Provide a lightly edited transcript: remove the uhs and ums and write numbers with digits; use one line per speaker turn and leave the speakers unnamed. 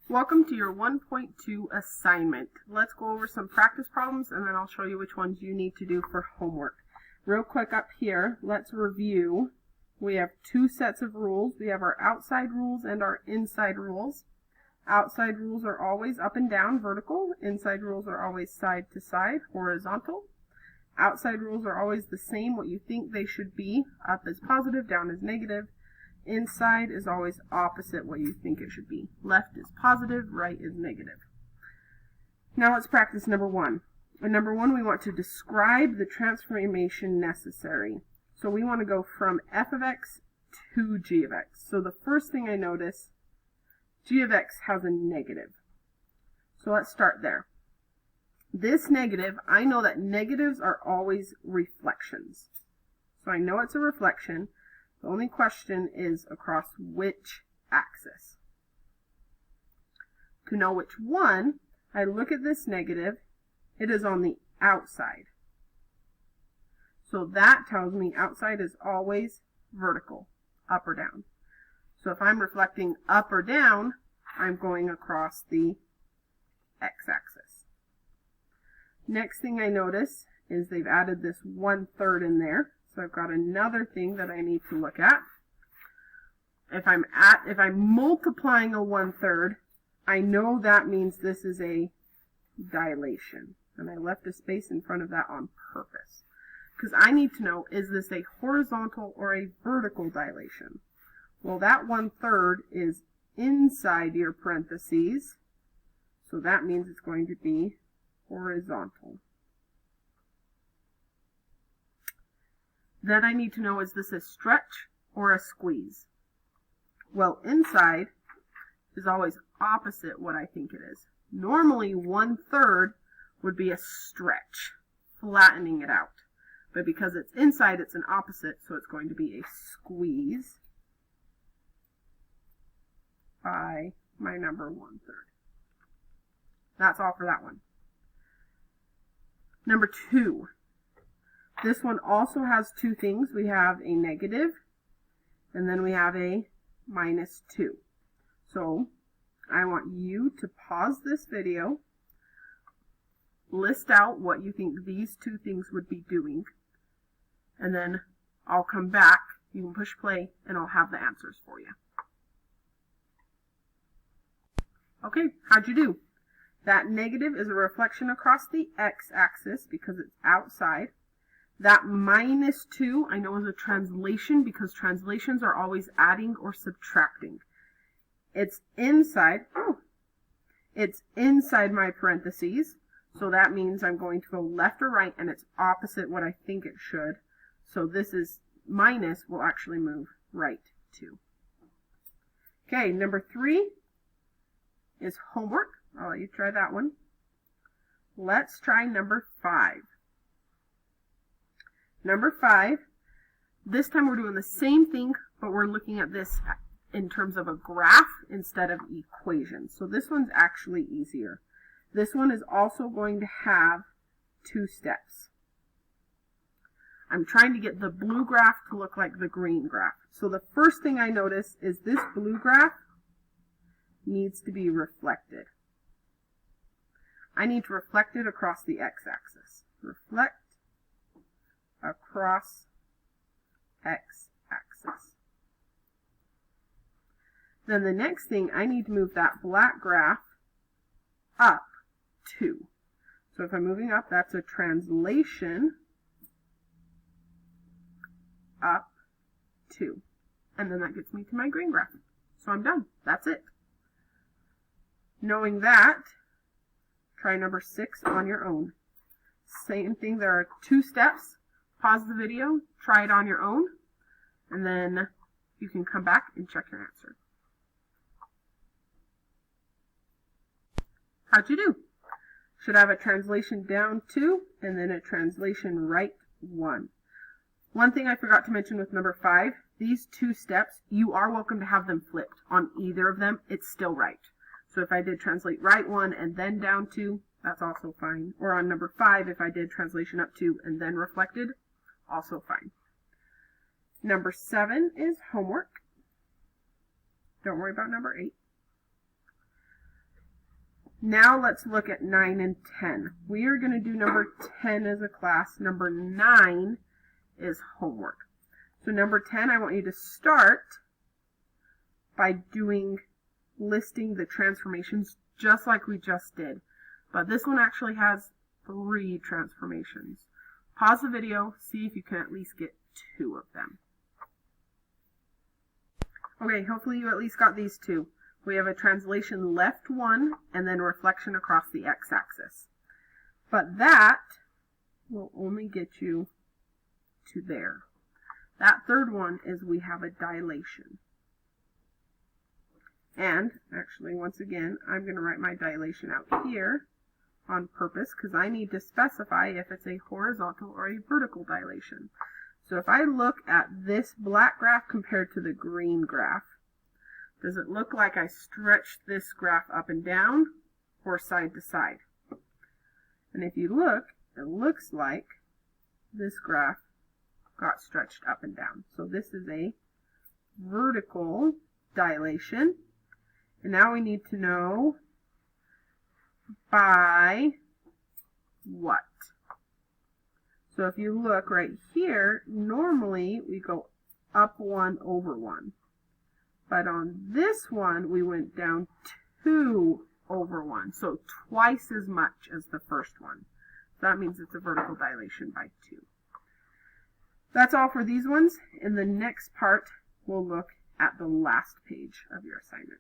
Welcome to your 1.2 assignment. Let's go over some practice problems and then I'll show you which ones you need to do for homework. Real quick up here, let's review. We have two sets of rules. We have our outside rules and our inside rules. Outside rules are always up and down, vertical. Inside rules are always side to side, horizontal. Outside rules are always the same, what you think they should be. Up is positive, down is negative. Inside is always opposite what you think it should be. Left is positive, right is negative. Now let's practice number one. In number one, we want to describe the transformation necessary. So we want to go from f of x to g of x. So the first thing I notice, g of x has a negative. So let's start there. This negative, I know that negatives are always reflections. So I know it's a reflection. The only question is across which axis. To know which one, I look at this negative. It is on the outside. So that tells me outside is always vertical, up or down. So if I'm reflecting up or down, I'm going across the x-axis. Next thing I notice is they've added this 1/3 in there. So I've got another thing that I need to look at. If I'm multiplying a 1/3, I know that means this is a dilation. And I left a space in front of that on purpose. Because I need to know, is this a horizontal or a vertical dilation? Well, that 1/3 is inside your parentheses. So that means it's going to be horizontal. Then I need to know, is this a stretch or a squeeze? Well, inside is always opposite what I think it is. Normally 1/3 would be a stretch, flattening it out. But because it's inside, it's an opposite, so it's going to be a squeeze by my number 1/3. That's all for that one. Number two. This one also has two things. We have a negative, and then we have a -2. So I want you to pause this video, list out what you think these two things would be doing, and then I'll come back. You can push play, and I'll have the answers for you. Okay, how'd you do? That negative is a reflection across the x-axis because it's outside. That -2 I know is a translation because translations are always adding or subtracting. It's inside. It's inside my parentheses. So that means I'm going to go left or right, and it's opposite what I think it should. So this is minus will actually move right too. Okay, number 3 is homework. I'll let you try that one. Let's try number 5. Number 5, this time we're doing the same thing, but we're looking at this in terms of a graph instead of equations. So this one's actually easier. This one is also going to have 2 steps. I'm trying to get the blue graph to look like the green graph. So the first thing I notice is this blue graph needs to be reflected. I need to reflect it across the x-axis. Reflect across x-axis. Then the next thing, I need to move that black graph up 2. So if I'm moving up, that's a translation up 2. And then that gets me to my green graph. So I'm done. That's it. Knowing that, try number 6 on your own. Same thing, there are 2 steps. Pause the video, try it on your own, and then you can come back and check your answer. How'd you do? Should have a translation down 2 and then a translation right 1. One thing I forgot to mention with number 5, these 2 steps, you are welcome to have them flipped. On either of them, it's still right. So if I did translate right 1 and then down 2, that's also fine. Or on number 5, if I did translation up 2 and then reflected, also fine. Number 7 is homework. Don't worry about number 8. Now let's look at 9 and 10. We are going to do number 10 as a class. Number 9 is homework. So number 10, I want you to start by listing the transformations just like we just did. But this one actually has 3 transformations. Pause the video, see if you can at least get 2 of them. Okay, hopefully you at least got these 2. We have a translation left 1 and then reflection across the x-axis. But that will only get you to there. That third one is we have a dilation. And actually, once again, I'm going to write my dilation out here on purpose because I need to specify if it's a horizontal or a vertical dilation. So if I look at this black graph compared to the green graph, does it look like I stretched this graph up and down or side to side? And if you look, it looks like this graph got stretched up and down. So this is a vertical dilation. And now we need to know by what? So if you look right here, normally we go up 1 over 1. But on this one, we went down 2 over 1. So twice as much as the first one. So that means it's a vertical dilation by 2. That's all for these ones. In the next part, we'll look at the last page of your assignment.